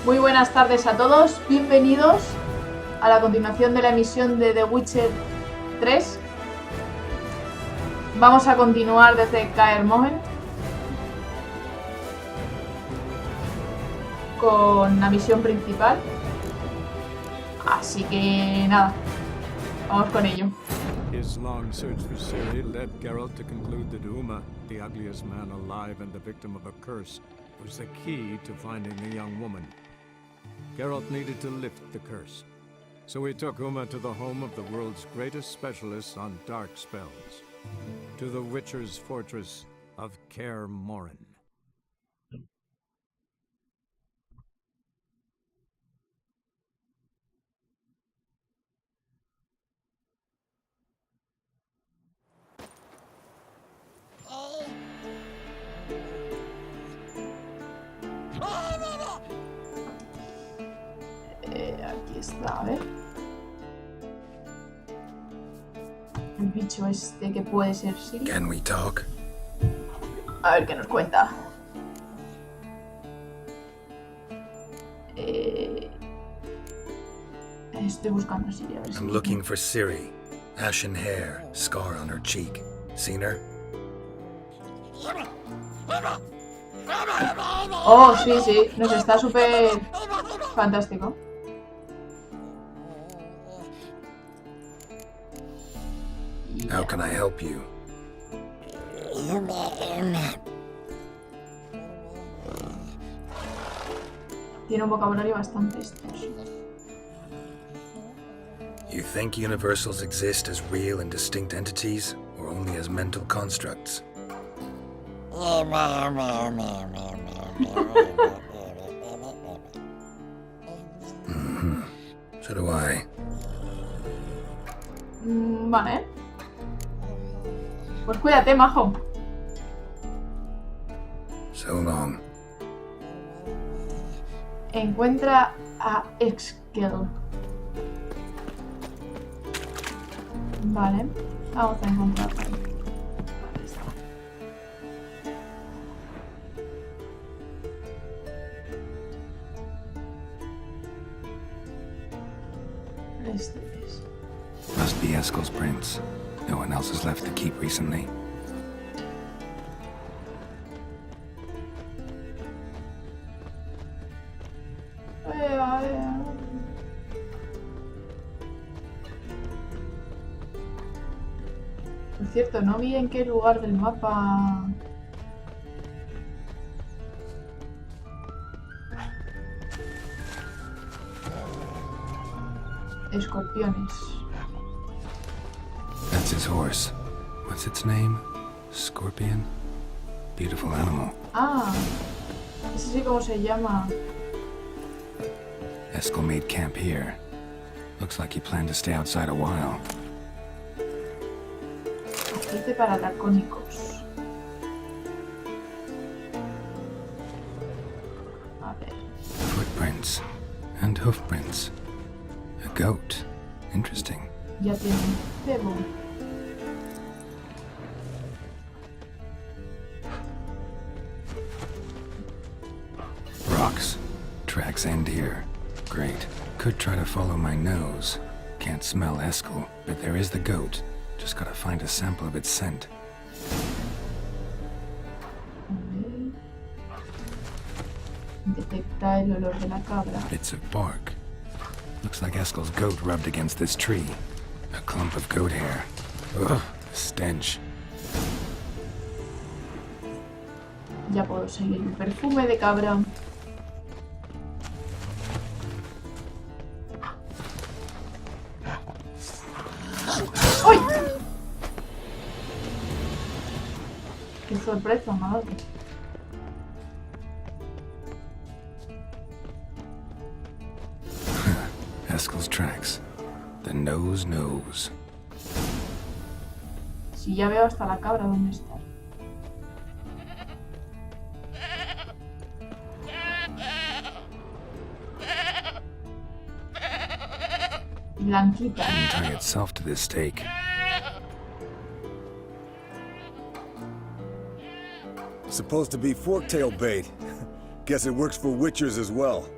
Muy buenas tardes a todos, bienvenidos a la continuación de la emisión de The Witcher 3. Vamos a continuar desde Kaer Morhen con la misión principal. Así que nada, vamos con ello. His long search for Ciri led Geralt to conclude that Uma, the ugliest man alive and the victim of a curse, was the key to finding the young woman. Geralt needed to lift the curse, so he took Uma to the home of the world's greatest specialists on dark spells, to the Witcher's fortress of Kaer Morhen. Aquí está, a ver. El bicho este que puede ser Ciri. Can we talk? A ver qué nos cuenta. Estoy buscando a Ciri, a ver si... I'm looking for Ciri. Ashen hair, scar on her cheek. Seen her? Oh, sí, sí, nos está súper fantástico. How can I help you? Tiene un vocabulario bastante extenso. You think universals exist as real and distinct entities, or only as mental constructs? So do I. Vale. Pues cuídate, majo. So long. Encuentra a Exkel. Vale. Vamos a encontrarlo. Ahí está. Este es. Must be Eskel's prince. No one else has left the keep recently. Por cierto, no vi en qué lugar del mapa... Escorpiones. That's his horse. What's its name? Scorpion? Beautiful animal. Ah, ese sí, ¿cómo se llama? Eskel made camp here. Looks like he planned to stay outside a while. Aceite para dracónicos. A ver. Footprints. And hoofprints. A goat. Interesting. Ya tiene un cebo. Rocks. Tracks end here. Great. Could try to follow my nose. Can't smell Eskel, but there is the goat. Just gotta find a sample of its scent. A ver. Detecta el olor de la cabra. Bits of bark. Looks like Eskel's goat rubbed against this tree. A clump of goat hair. Ugh, stench. Ya puedo seguir el perfume de cabra. ¡Uy! ¡Qué sorpresa, madre! Eskel's tracks. The nose knows. Si ya veo hasta la cabra, ¿dónde está? Blanquita. Didn't tie itself to this stake. Supposed to be forktail bait. Guess it works for witchers as well.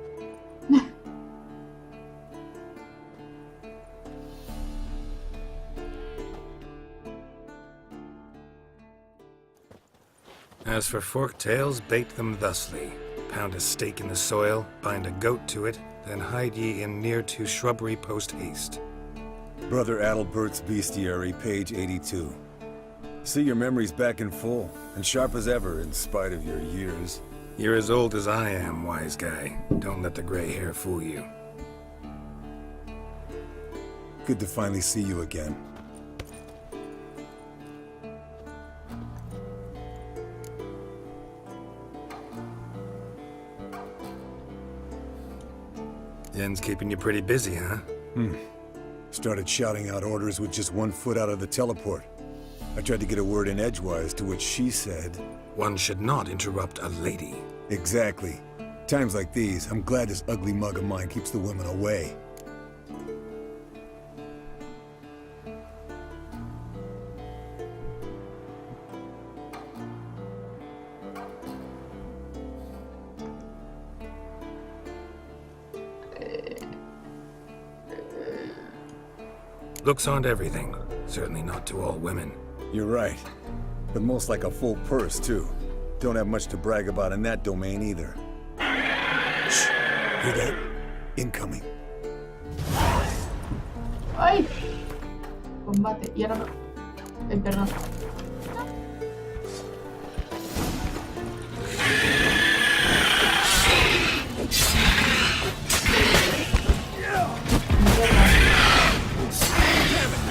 As for forked tails, bait them thusly. Pound a stake in the soil, bind a goat to it, then hide ye in near to shrubbery post haste. Brother Adalbert's Bestiary, page 82. See, your memory's back in full, and sharp as ever, in spite of your years. You're as old as I am, wise guy. Don't let the gray hair fool you. Good to finally see you again. Yen's keeping you pretty busy, huh? Started shouting out orders with just 1 foot out of the teleport. I tried to get a word in edgewise, to which she said... One should not interrupt a lady. Exactly. Times like these, I'm glad this ugly mug of mine keeps the women away. Looks aren't everything. Certainly not to all women. You're right. But most like a full purse, too. Don't have much to brag about in that domain, either. Shh! Hear that? Incoming. ¡Ay! Combate. Y ahora no. Perdón.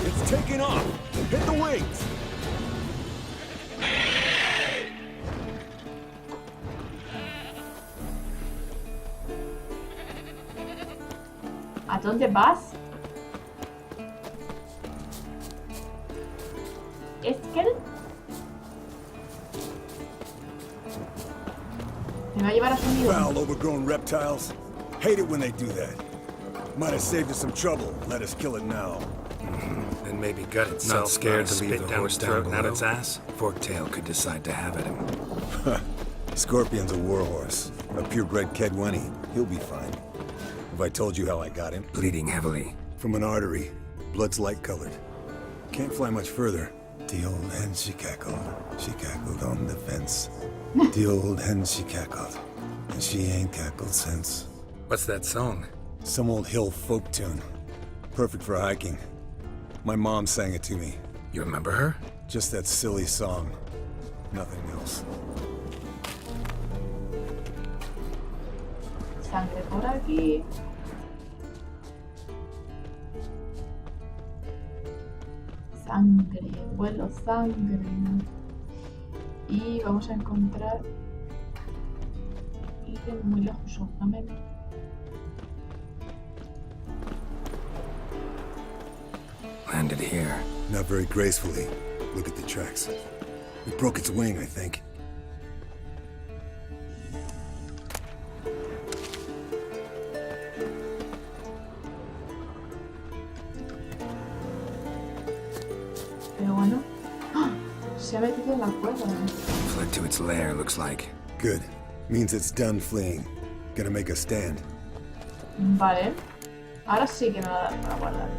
It's taking off! Hit the wings! ¿A dónde vas? ¿Eskel? Me va a llevar a su nido. Foul, overgrown reptiles. Hate it when they do that. Might have saved us some trouble. Let us kill it now. And maybe gut itself. Not scared to leave the horse down at its ass? Forktail could decide to have at him. Scorpion's a warhorse. A purebred Kedwenny. He'll be fine. Have I told you how I got him? Bleeding heavily. From an artery. Blood's light-colored. Can't fly much further. The old hen, she cackled. She cackled on the fence. The old hen, she cackled. And she ain't cackled since. What's that song? Some old hill folk tune. Perfect for hiking. My mom sang it to me. You remember her? Just that silly song. Nothing else. Sangre por aquí. Sangre, vuelo sangre. Y vamos a encontrar alguien muy lejos, obviamente. Landed here. Not very gracefully. Look at the tracks. It broke its wing, I think. Pero bueno. ¡Ah! Se ha metido en la cueva. Fled to its lair, looks like. Good. Means it's done fleeing. Gonna make a stand. Vale. Ahora sí que me va a dar para guardar.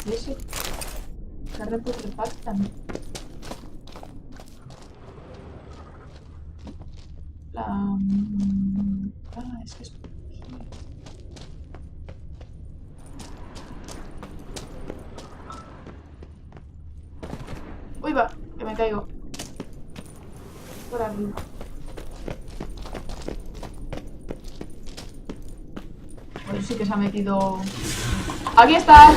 ¿Qué es eso? Carne putrefacta. Es que es... Uy, va, que me caigo. Por arriba. Bueno, sí que se ha metido... ¡Aquí está!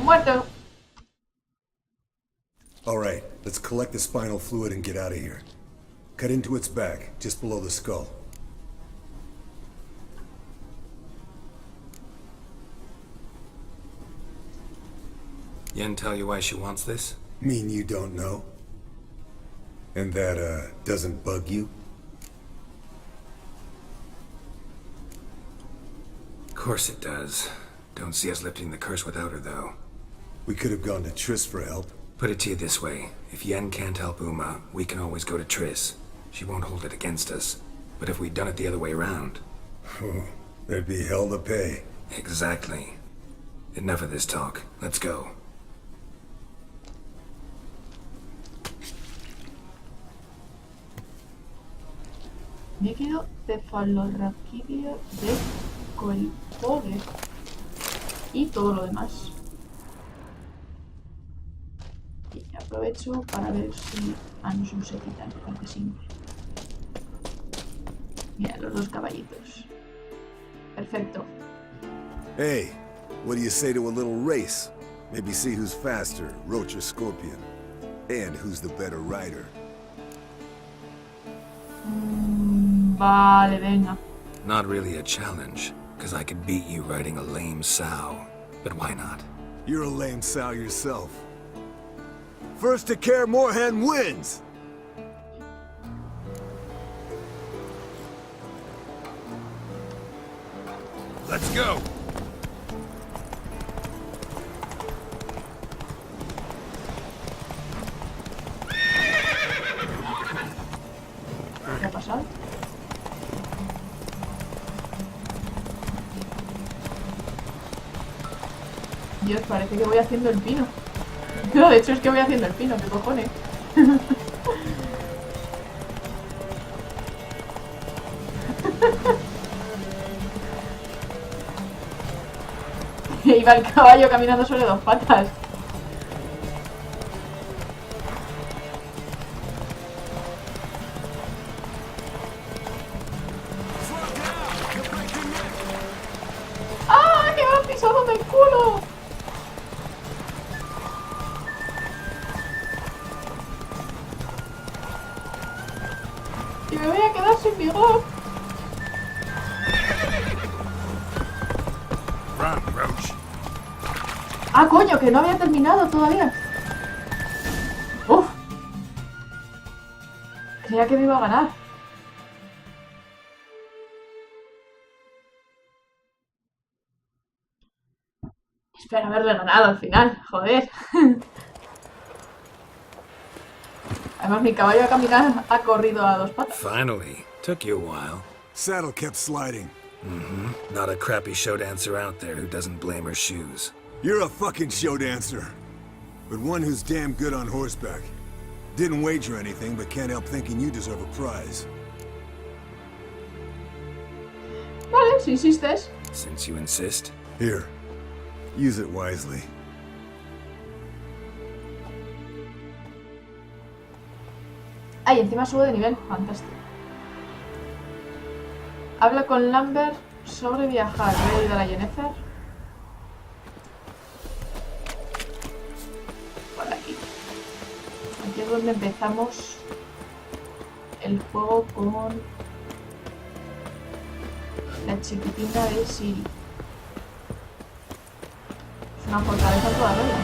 Muerto. All right, let's collect the spinal fluid and get out of here. Cut into its back, just below the skull. Yen tell you why she wants this? Mean you don't know? And that, doesn't bug you? Of course it does. Don't see us lifting the curse without her, though. We could have gone to Triss for help. Put it to you this way. If Yen can't help Uma, we can always go to Triss. She won't hold it against us. But if we'd done it the other way around... There'd be hell to pay. Exactly. Enough of this talk. Let's go. Líquido cefalorraquídeo de Colpogue. Y todo lo demás. Y aprovecho para ver si... Ah, no son sequitas, parece simple. Mira, los dos caballitos. Perfecto. Hey, what do you say to a little race? Maybe see who's faster, Roach or Scorpion. And who's the better rider. Vale, venga. Not really a challenge, because I could beat you riding a lame sow. But why not? You're a lame sow yourself. First to Kaer Morhen wins! Let's go! ¿Qué ha pasado? Dios, parece que voy haciendo el pino. No, de hecho es que voy haciendo el pino, ¿qué cojones? Iba el caballo caminando sobre dos patas. ¡Ah! ¡Que me han pisado del culo! Y me voy a quedar sin vigor. Run, Roach. ¡Ah, coño! Que no había terminado todavía. ¡Uf! Creía que me iba a ganar. Espero haberle ganado al final, joder. Además, mi caballo a caminar ha corrido a dos patas. Finally. Took you a while. Saddle kept sliding. Not a crappy show dancer out there who doesn't blame her shoes. You're a fucking show dancer. But one who's damn good on horseback. Didn't wager anything, but can't help thinking you deserve a prize. Vale, si insistes. Since you insist. Here. Use it wisely. Ay, encima sube de nivel. Fantástico. Habla con Lambert sobre viajar. Voy a ayudar a Yennefer. Por aquí. Aquí es donde empezamos el juego con la chiquitina de Ciri. Es una fortaleza en toda regla.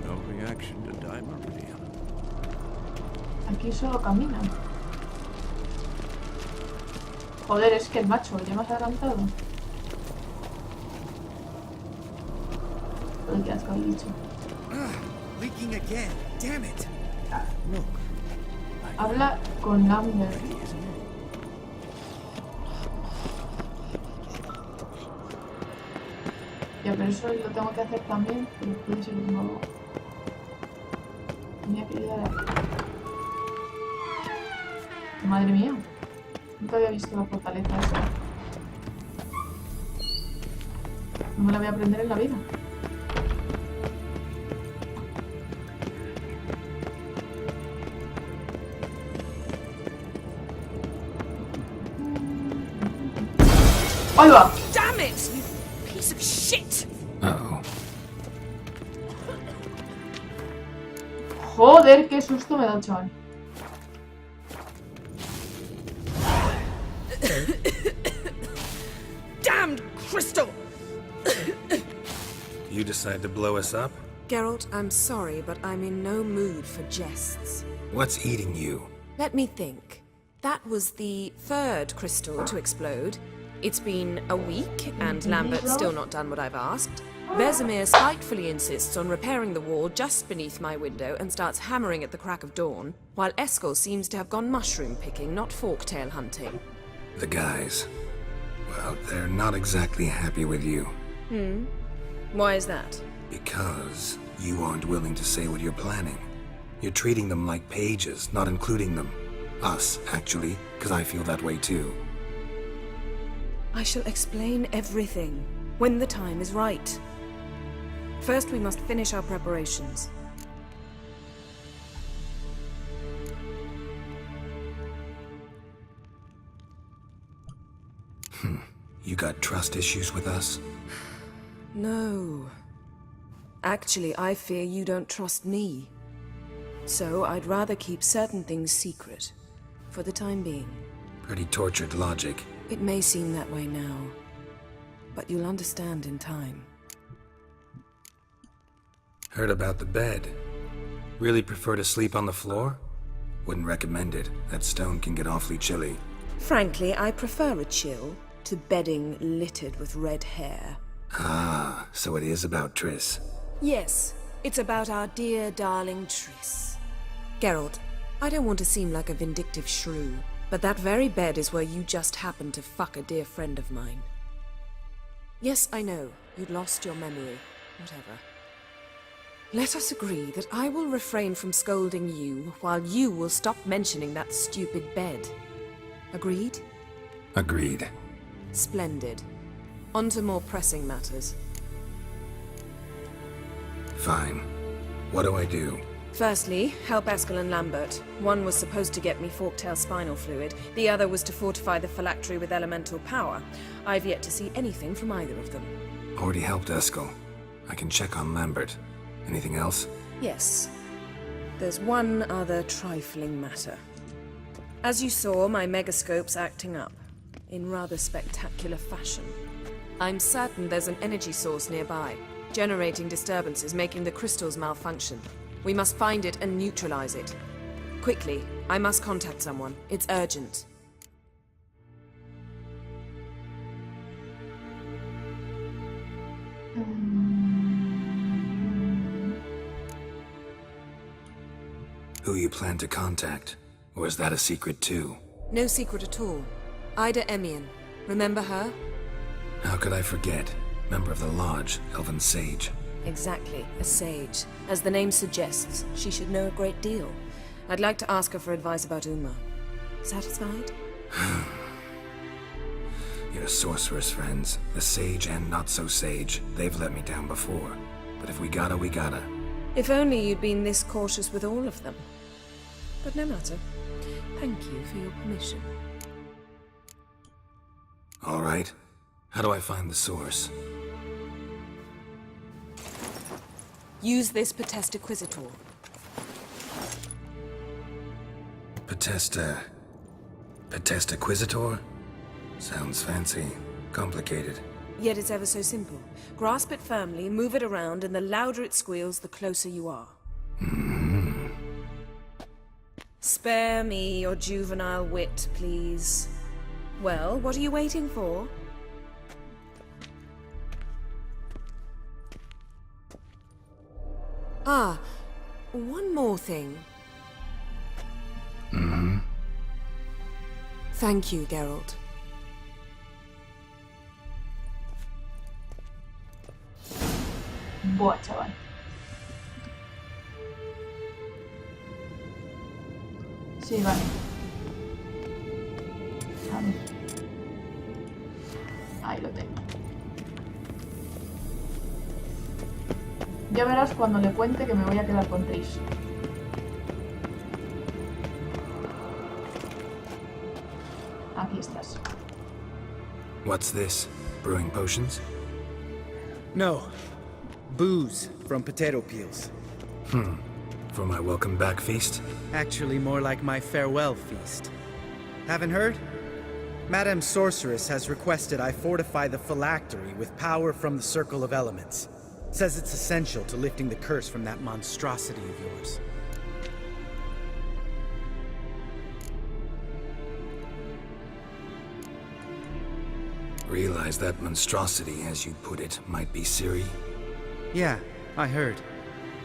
No reaction to Dimeridium. Aquí solo caminan. Joder, es que el macho ya me has adelantado. Joder, qué asco el bicho. Leaking again. Damn it. Look. Habla con Lambert. Ya, pero eso lo tengo que hacer también, pero puede ser un nuevo. Tenía que ayudar a... Madre mía. Nunca había visto la fortaleza esa. No me la voy a aprender en la vida. ¡Ahí va! Damn it! You piece of shit! Uh-oh. Joder, qué susto me da el chaval. Damned crystal! You decide to blow us up? Geralt, I'm sorry, but I'm in no mood for jests. What's eating you? Let me think. That was the third crystal to explode. It's been a week, and Lambert's still not done what I've asked. Vesemir spitefully insists on repairing the wall just beneath my window and starts hammering at the crack of dawn, while Eskel seems to have gone mushroom picking, not forktail hunting. The guys. Well, they're not exactly happy with you. Why is that? Because you aren't willing to say what you're planning. You're treating them like pages, not including them. Us, actually, because I feel that way too. I shall explain everything when the time is right. First, we must finish our preparations. You got trust issues with us? No. Actually, I fear you don't trust me. So I'd rather keep certain things secret, for the time being. Pretty tortured logic. It may seem that way now, but you'll understand in time. Heard about the bed. Really prefer to sleep on the floor? Wouldn't recommend it. That stone can get awfully chilly. Frankly, I prefer a chill to bedding littered with red hair. Ah, so it is about Triss. Yes, it's about our dear darling Triss. Geralt, I don't want to seem like a vindictive shrew, but that very bed is where you just happened to fuck a dear friend of mine. Yes, I know, you'd lost your memory. Whatever. Let us agree that I will refrain from scolding you, while you will stop mentioning that stupid bed. Agreed? Agreed. Splendid. On to more pressing matters. Fine. What do I do? Firstly, help Eskel and Lambert. One was supposed to get me forktail spinal fluid, the other was to fortify the phylactery with elemental power. I've yet to see anything from either of them. Already helped Eskel. I can check on Lambert. Anything else? Yes. There's one other trifling matter. As you saw, my megascope's acting up, in rather spectacular fashion. I'm certain there's an energy source nearby, generating disturbances, making the crystals malfunction. We must find it and neutralize it. Quickly, I must contact someone. It's urgent. Who you plan to contact? Or is that a secret too? No secret at all. Ida Emian. Remember her? How could I forget? Member of the Lodge, Elven Sage. Exactly, a sage. As the name suggests, she should know a great deal. I'd like to ask her for advice about Uma. Satisfied? Your sorceress friends, the sage and not-so-sage, they've let me down before. But if we gotta, we gotta. If only you'd been this cautious with all of them. But no matter. Thank you for your permission. All right. How do I find the source? Use this Potestaquizitor. Potestaquizitor? Sounds fancy. Complicated. Yet it's ever so simple. Grasp it firmly, move it around, and the louder it squeals, the closer you are. Spare me your juvenile wit, please. Well, what are you waiting for? Ah, one more thing. Thank you, Geralt. Buah, chaval. Sí, vale. A ver. Ahí lo tengo. Ya verás cuando le cuente que me voy a quedar con Triss. Aquí estás. What's this? Brewing potions? No. Booze from potato peels. For my welcome back feast? Actually, more like my farewell feast. Haven't heard? Madame Sorceress has requested I fortify the phylactery with power from the Circle of Elements. Says it's essential to lifting the curse from that monstrosity of yours. Realize that monstrosity, as you put it, might be Ciri? Yeah, I heard.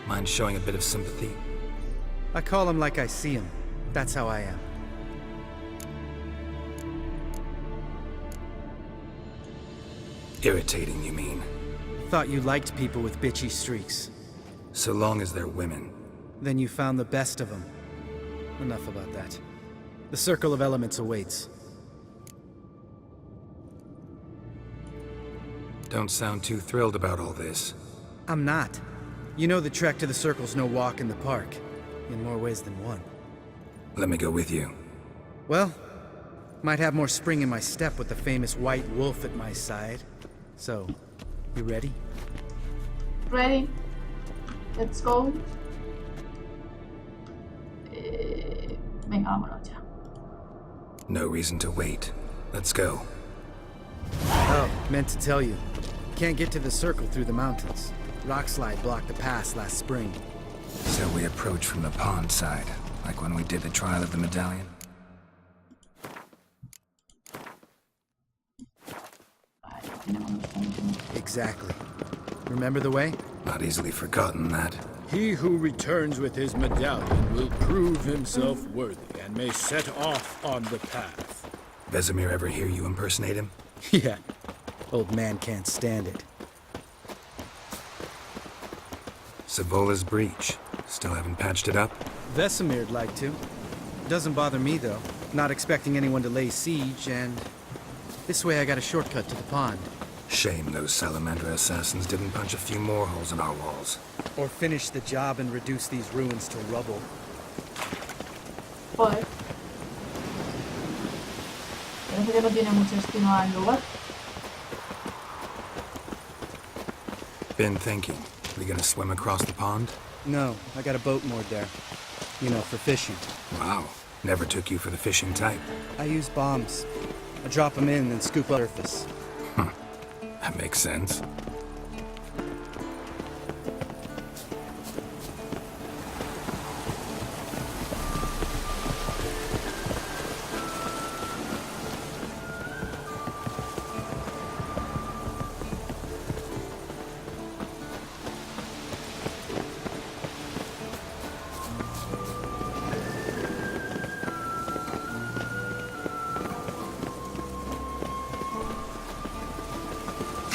Mind showing a bit of sympathy? I call him like I see him. That's how I am. Irritating, you mean? Thought you liked people with bitchy streaks. So long as they're women. Then you found the best of them. Enough about that. The Circle of Elements awaits. Don't sound too thrilled about all this. I'm not. You know the trek to the Circle's no walk in the park. In more ways than one. Let me go with you. Well, might have more spring in my step with the famous White Wolf at my side. So, you ready? Ready? Let's go. Venga, vámonos ya. No reason to wait. Let's go. Oh, meant to tell you. Can't get to the Circle through the mountains. Rockslide blocked the pass last spring. So we approach from the pond side, like when we did the trial of the medallion? Exactly. Remember the way? Not easily forgotten, that. He who returns with his medallion will prove himself worthy and may set off on the path. Vesemir ever hear you impersonate him? Yeah. Old man can't stand it. Savola's breach. Still haven't patched it up? Vesemir'd like to. Doesn't bother me, though. Not expecting anyone to lay siege, and... this way I got a shortcut to the pond. Shame those Salamandra assassins didn't punch a few more holes in our walls. Or finish the job and reduce these ruins to rubble. Joder. Parece que no tiene mucho destino al lugar. Been thinking. We gonna swim across the pond? No, I got a boat moored there. You know, for fishing. Wow. Never took you for the fishing type. I use bombs. I drop them in and scoop up surface. That makes sense.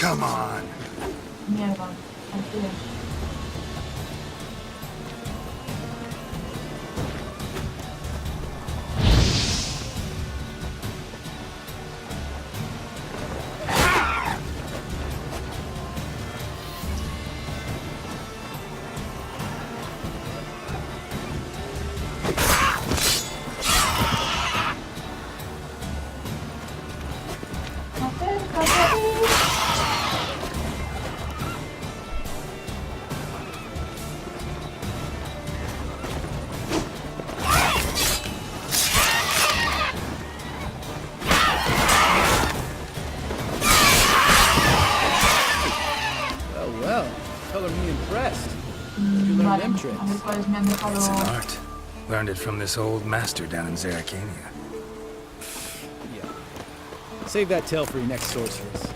Come on! Mierda. Aquí es. Vale, a ver cuáles me han dejado. It's an art. Learned it from this old master down in Zerrikania. Yeah. Save that tale for your next sorceress.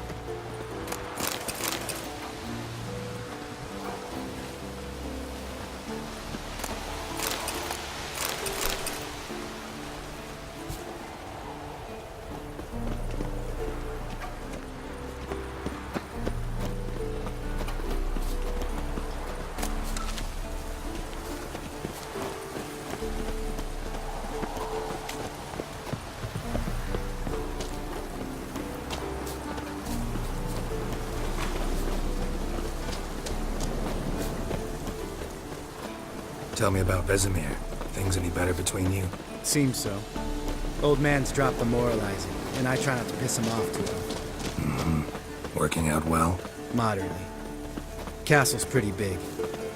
Tell me about Vesemir. Things any better between you? Seems so. Old man's dropped the moralizing, and I try not to piss him off too often. Working out well? Moderately. Castle's pretty big.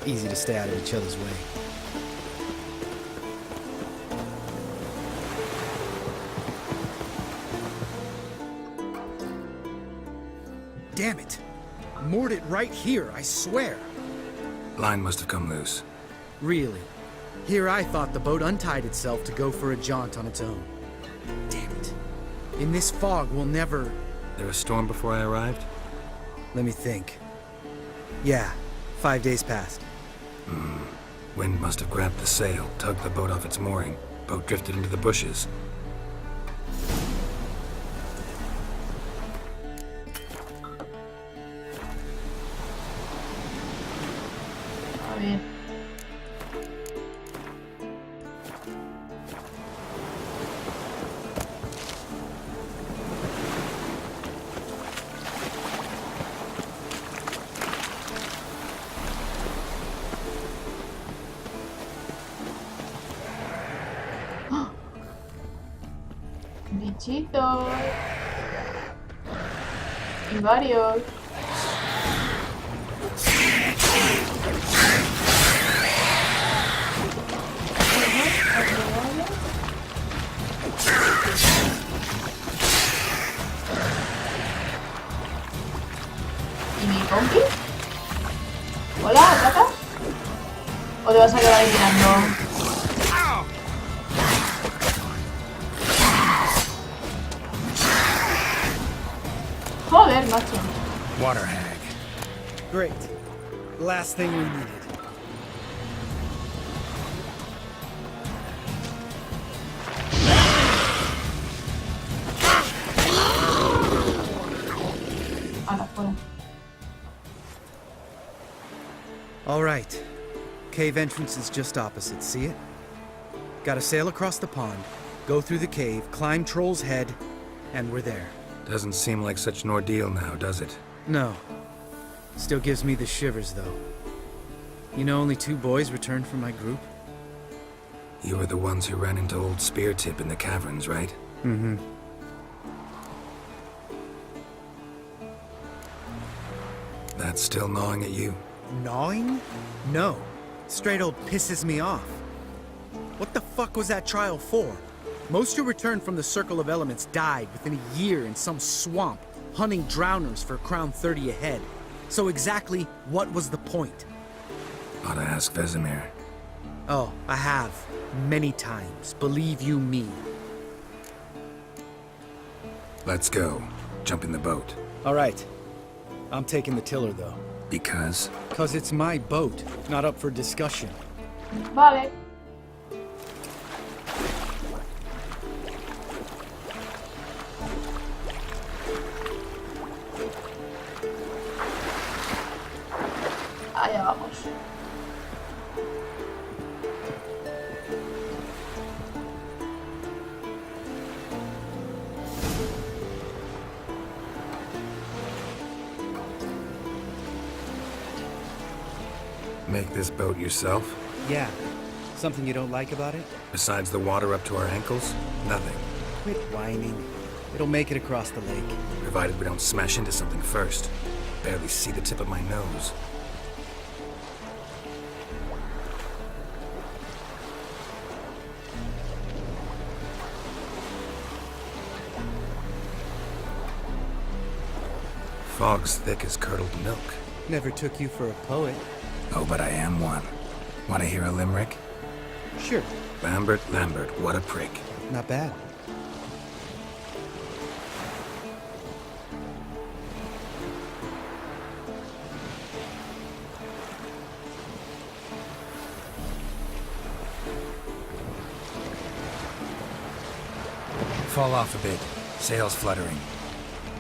Easy to stay out of each other's way. Damn it! Moored it right here, I swear. Line must have come loose. Really? Here I thought the boat untied itself to go for a jaunt on its own. Damn it. In this fog, we'll never... There a storm before I arrived? Let me think. Yeah, 5 days passed. Wind must have grabbed the sail, tugged the boat off its mooring. Boat drifted into the bushes. A ver. ¡Ah! Bichitos. Y varios. ¿Y mi compi? ¿Hola, atacas? ¿O te vas a quedar ahí mirando? Joder, macho. Water hag. Great. Last thing we needed. Ala, fuera. All right. Cave entrance is just opposite, see it? Gotta sail across the pond, go through the cave, climb Troll's Head, and we're there. Doesn't seem like such an ordeal now, does it? No. Still gives me the shivers, though. You know, only 2 boys returned from my group? You were the ones who ran into old Speartip in the caverns, right? Mm-hmm. That's still gnawing at you? Gnawing? No. Straight old pisses me off. What the fuck was that trial for? Most who returned from the Circle of Elements died within a year in some swamp, hunting drowners for Crown 30 a head. So exactly what was the point? Ought to ask Vesemir. Oh, I have. Many times. Believe you me. Let's go. Jump in the boat. All right. I'm taking the tiller, though. Because? 'Cause it's my boat, not up for discussion. Vale. Allá vamos. Make this boat yourself? Yeah. Something you don't like about it? Besides the water up to our ankles? Nothing. Quit whining. It'll make it across the lake. Provided we don't smash into something first. Barely see the tip of my nose. Fog's thick as curdled milk. Never took you for a poet. Oh, but I am one. Want to hear a limerick? Sure. Lambert, Lambert, what a prick. Not bad. Fall off a bit. Sails fluttering.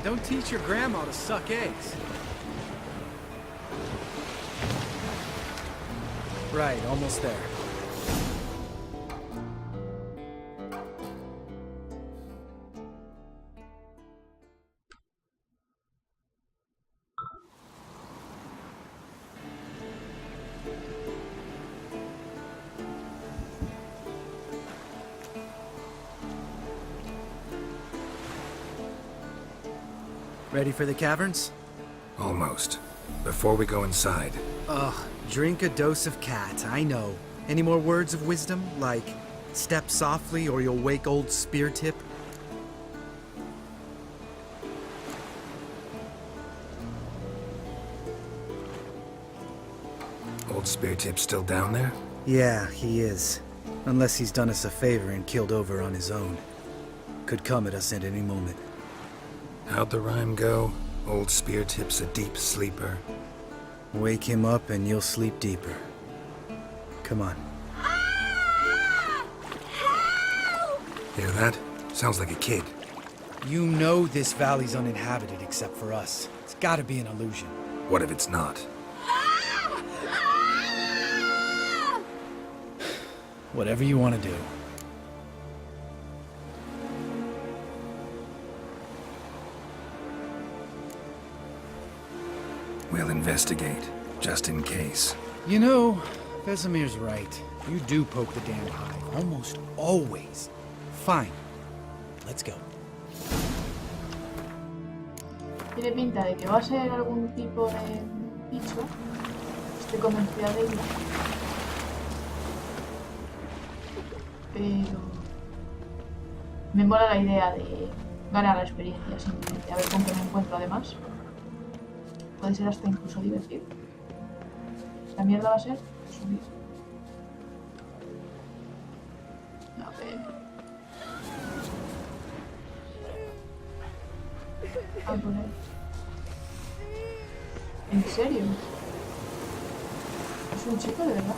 Don't teach your grandma to suck eggs. Right, almost there. Ready for the caverns? Almost. Before we go inside, Ugh, drink a dose of cat, I know. Any more words of wisdom? Like, step softly or you'll wake old Speartip? old spear tip still down there? Yeah, he is. Unless he's done us a favor and killed over on his own. Could come at us at any moment. How'd the rhyme go? Old spear tip's a deep sleeper. Wake him up and you'll sleep deeper. Come on. Hear that? Sounds like a kid. You know this valley's uninhabited except for us. It's gotta be an illusion. What if it's not? Whatever you want to do. We'll investigate, just in case. You know, Vesemir's right. You do poke the damn hive, almost always. Fine. Let's go. Tiene pinta de que va a ser algún tipo de bicho. Estoy convencida de ello. Pero me mola la idea de ganar la experiencia simplemente. A ver con qué me encuentro además. Puede ser hasta incluso divertido. La mierda va a ser subir. A ver. Ah, por ahí. ¿En serio? ¿Es un chico de verdad?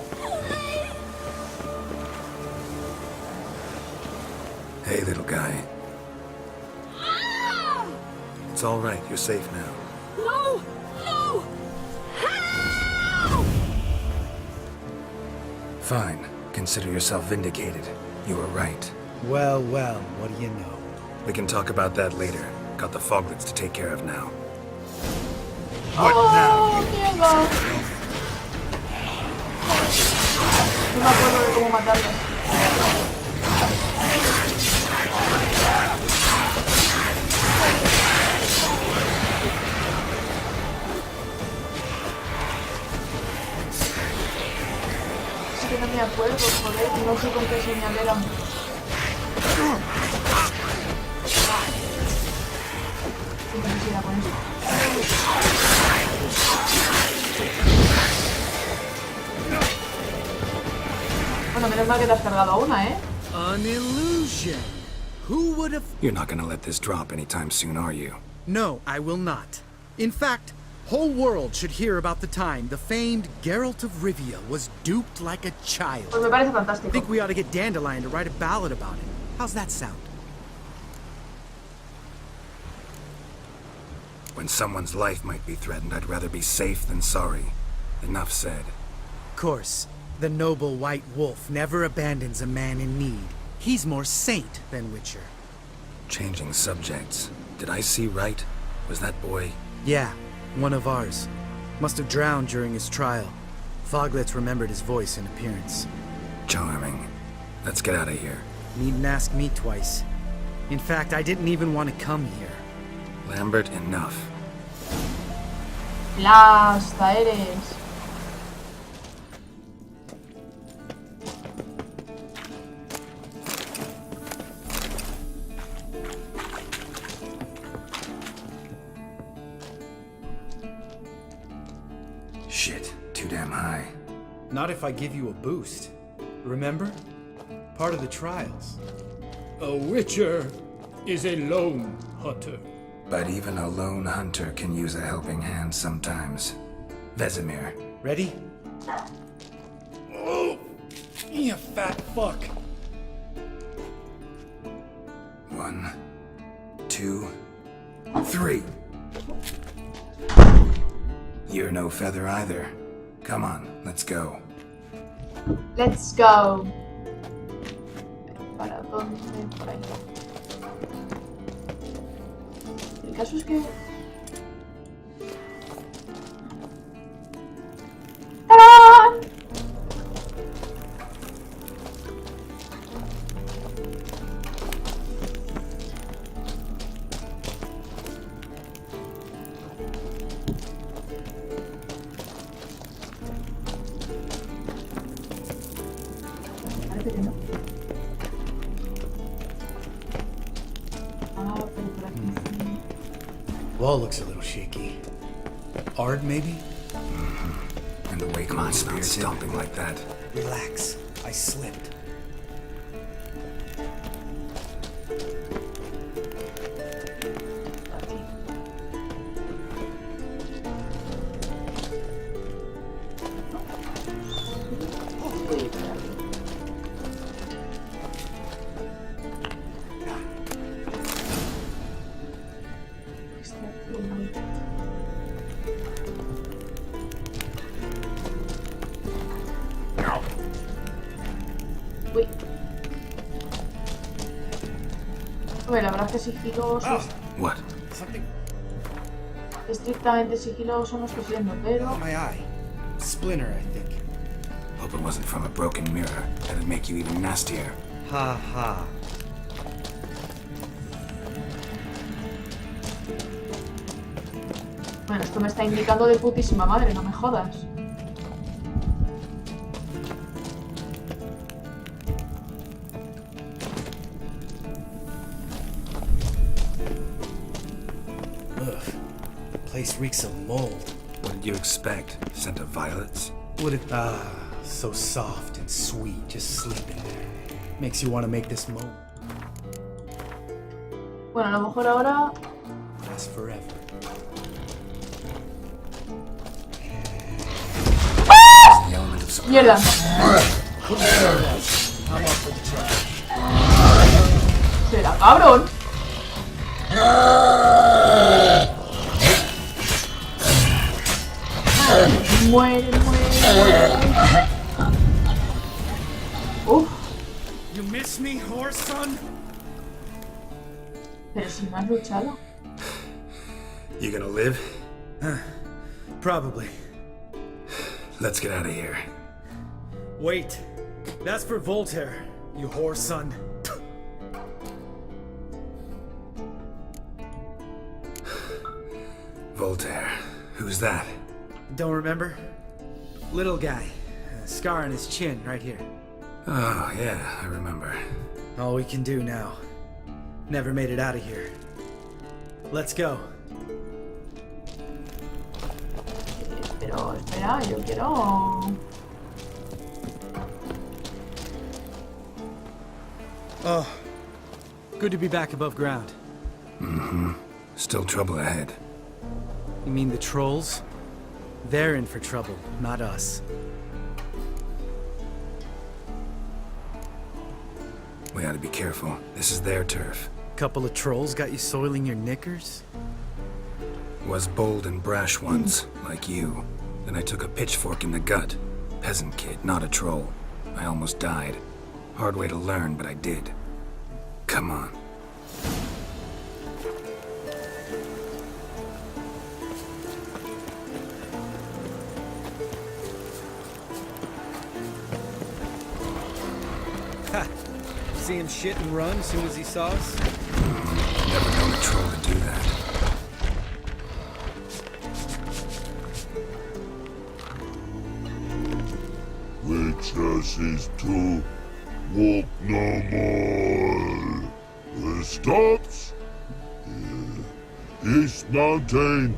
Hey, little guy. It's all right. You're safe now. No! No! Help! Fine. Consider yourself vindicated. You were right. Well, well, what do you know? We can talk about that later. Got the foglets to take care of now. ¡Oh, mierda! No me acuerdo de cómo matarlos. Es que no me acuerdo, joder, no sé con qué señal era. ¿Qué quisiera con eso? Bueno, menos mal que te has cargado a una, ¿eh? An illusion. Who would have... You're not gonna let this drop anytime soon, are you? No, I will not. In fact, whole world should hear about the time the famed Geralt of Rivia was duped like a child. Pues me parece fantástico. Think we ought to get Dandelion to write a ballad about it. How's that sound? When someone's life might be threatened, I'd rather be safe than sorry. Enough said. Of course, the noble white wolf never abandons a man in need. He's more saint than Witcher. Changing subjects. Did I see right? Was that boy... Yeah, one of ours. Must have drowned during his trial. Foglets remembered his voice and appearance. Charming. Let's get out of here. Needn't ask me twice. In fact, I didn't even want to come here. Lambert, enough. Plasta eres. Shit, too damn high. Not if I give you a boost. Remember? Part of the trials. A witcher is a lone hunter. But even a lone hunter can use a helping hand sometimes. Vesemir. Ready? Oh, you fat fuck. 1, 2, 3. You're no feather either. Come on, let's go. Let's go. ¿Para dónde? Por ahí. El caso es que... ¡Tarán! Parece que no. Ah, pero por aquí sí. Wall looks a little shaky. Ard, maybe? And And the wake on not stomping like that. Relax. I slipped. Aquí. Uy. Hombre, la verdad es que sigiloso, What? Something estrictamente sigiloso no estoy siendo, pero... on my eye. Splinter, I think. Hope it wasn't from a broken mirror. That'd make you even nastier. Ha ha. Bueno, esto me está indicando de putísima madre, no me jodas. Ugh. Place reeks of mold. What did you expect? Scent of violets? Would it? Ah, so soft and sweet, just sleeping there. Makes you want to make this mold Bueno, a lo mejor ahora... last forever. The element of surprise. ¡Mierda! ¡Será cabrón! Muere, muere. Uf, You miss me, horse son? pero si no has luchado. You gonna live? Probably. Let's get out of here. Wait. That's for Voltaire, you whore son. Voltaire. Who's that? Don't remember? Little guy. A scar on his chin, right here. Oh, yeah, I remember. All we can do now. Never made it out of here. Let's go. Pero espera, yo quiero... Oh. Good to be back above ground. Still trouble ahead. You mean the trolls? They're in for trouble, not us. We ought to be careful. This is their turf. Couple of trolls got you soiling your knickers? Was bold and brash once, like you. Then I took a pitchfork in the gut. Peasant kid, not a troll. I almost died. Hard way to learn, but I did. Come on. Ha! See him shit and run as soon as he saw us? Never known a troll to do that. Witches is to walk no more. Stops. East Mountain,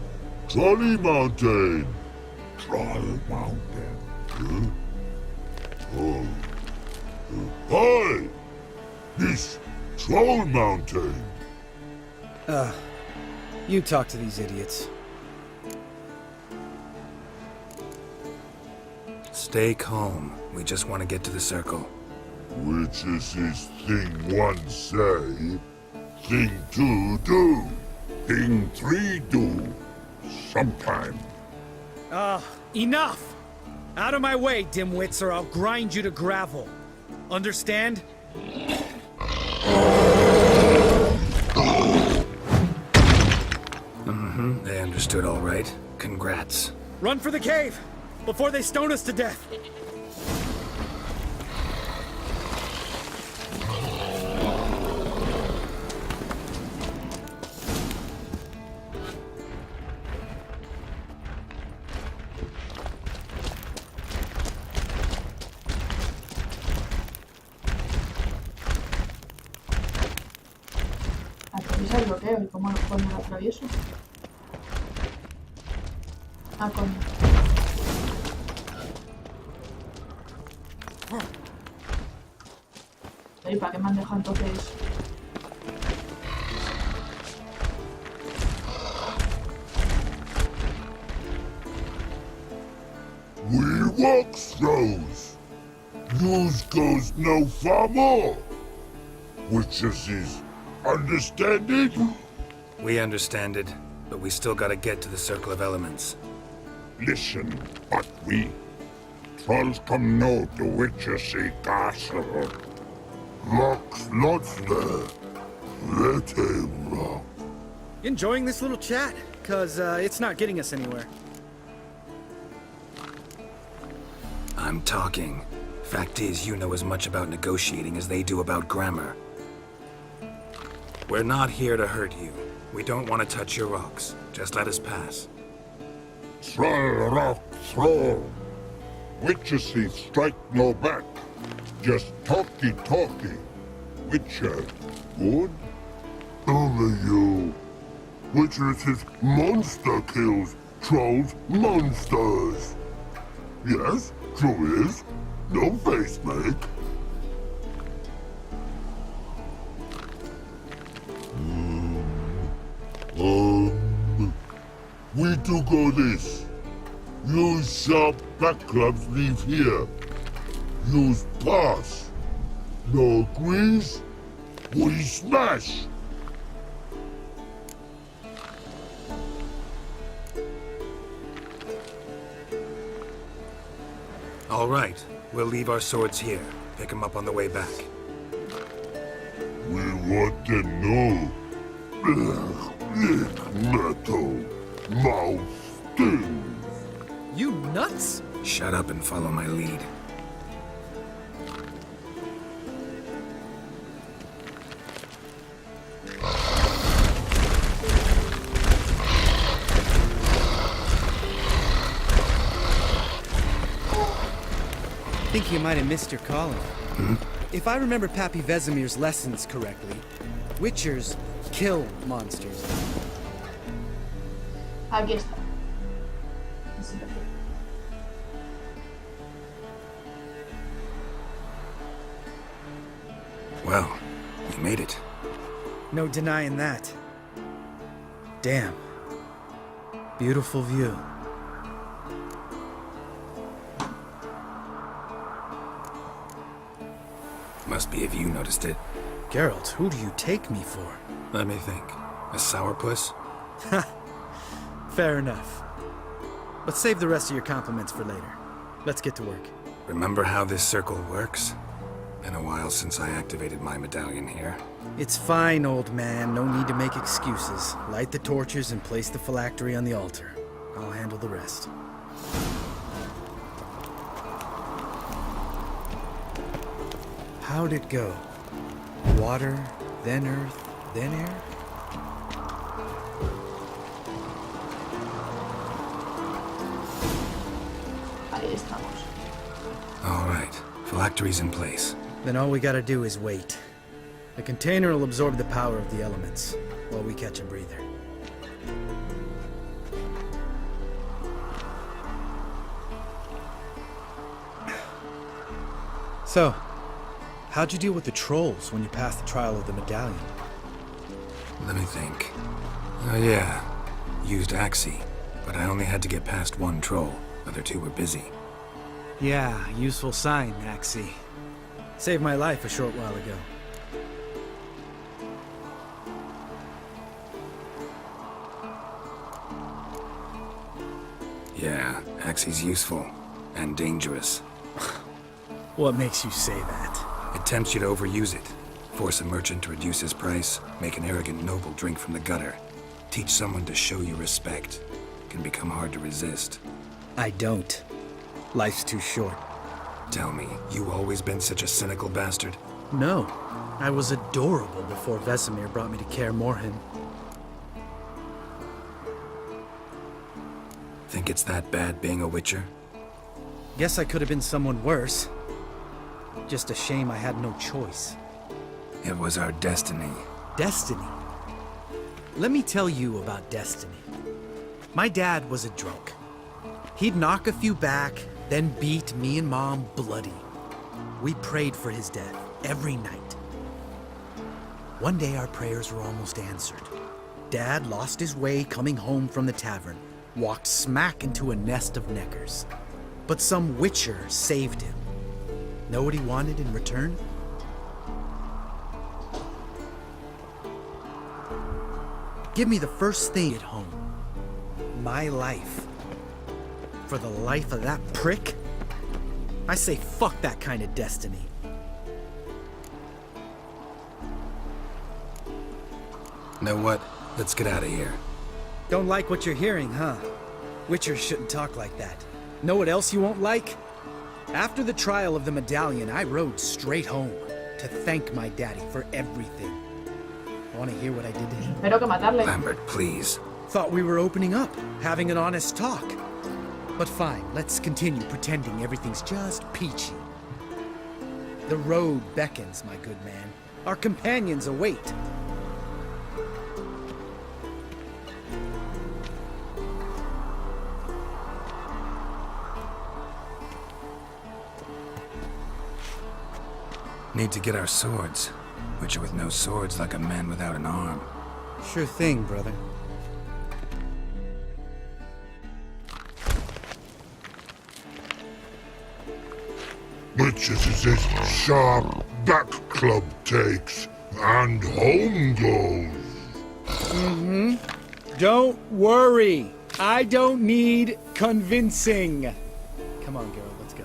Trolley Mountain. Troll Mountain. Oh. Hi! This Troll Mountain. You talk to these idiots. Stay calm. We just want to get to the circle. Which is his thing one say, thing two do, thing three do, sometime. Enough! Out of my way, dimwits, or I'll grind you to gravel. Understand? They understood all right. Congrats. Run for the cave! Before they stone us to death! Atraviesa el bloqueo. ¿Y cómo coño lo atravieso? Ah, coño. ¿Y para qué me han dejado entonces? We walk throws. News goes no far more. Witches is understand it? We understand it, but we still gotta get to the Circle of Elements. Listen, but we trolls come no to Witches castle. Locks lots there. Let him rock. Enjoying this little chat? Cause it's not getting us anywhere. I'm talking. Fact is, you know as much about negotiating as they do about grammar. We're not here to hurt you. We don't want to touch your rocks. Just let us pass. Troll rock throw. Witches strike no back. Just talky. Witcher, good? Only you. Witches is monster kills. Trolls monsters. Yes, true is. No face make. We do go this. Use sharp back clubs leave here. Use pass. No agrees? We smash. All right. We'll leave our swords here. Pick them up on the way back. We want to know. Lick metal. Mouth stings. You nuts? Shut up and follow my lead. I think you might have missed your calling. If I remember Pappy Vesemir's lessons correctly, Witchers kill monsters. Aquí está. Ese perfil. Well, we made it. No denying that. Damn. Beautiful view. Must be if you noticed it. Geralt, who do you take me for? Let me think. A sourpuss? Fair enough. But save the rest of your compliments for later. Let's get to work. Remember how this circle works? Been a while since I activated my medallion here. It's fine, old man. No need to make excuses. Light the torches and place the phylactery on the altar. I'll handle the rest. How'd it go? Water, then earth, then air? Ahí estamos. All right. Phylactery's in place. Then all we gotta do is wait. The container will absorb the power of the elements, while we catch a breather. So, how'd you deal with the trolls when you passed the trial of the medallion? Let me think. Oh yeah. Used Axii, but I only had to get past one troll. Other two were busy. Yeah, useful sign, Axii. Saved my life a short while ago. Yeah, Axii's useful. And dangerous. What makes you say that? It tempts you to overuse it. Force a merchant to reduce his price. Make an arrogant noble drink from the gutter. Teach someone to show you respect. Can become hard to resist. I don't. Life's too short. Tell me, you always been such a cynical bastard? No. I was adorable before Vesemir brought me to Kaer Morhen. Think it's that bad being a Witcher? Guess I could have been someone worse. Just a shame I had no choice. It was our destiny. Destiny? Let me tell you about destiny. My dad was a drunk. He'd knock a few back, then beat me and Mom bloody. We prayed for his death every night. One day our prayers were almost answered. Dad lost his way coming home from the tavern, walked smack into a nest of neckers. But some witcher saved him. Know what he wanted in return? Give me the first thing at home. My life. For the life of that prick? I say fuck that kind of destiny. Know what? Let's get out of here. Don't like what you're hearing, huh? Witchers shouldn't talk like that. Know what else you won't like? After the trial of the medallion, I rode straight home to thank my daddy for everything. Want to hear what I did to him? Espero que matarle. Lambert, please. Thought we were opening up, having an honest talk. But fine, let's continue pretending everything's just peachy. The road beckons, my good man. Our companions await. Need to get our swords. Witcher with no swords like a man without an arm. Sure thing, brother. Which is this sharp back club takes, and home goes. Don't worry. I don't need convincing. Come on, Geralt, let's go.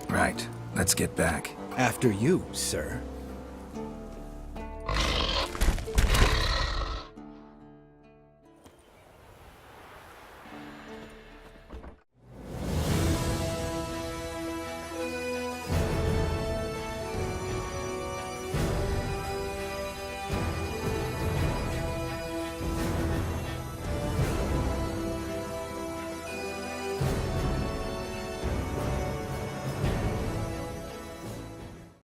Right. Let's get back. After you, sir.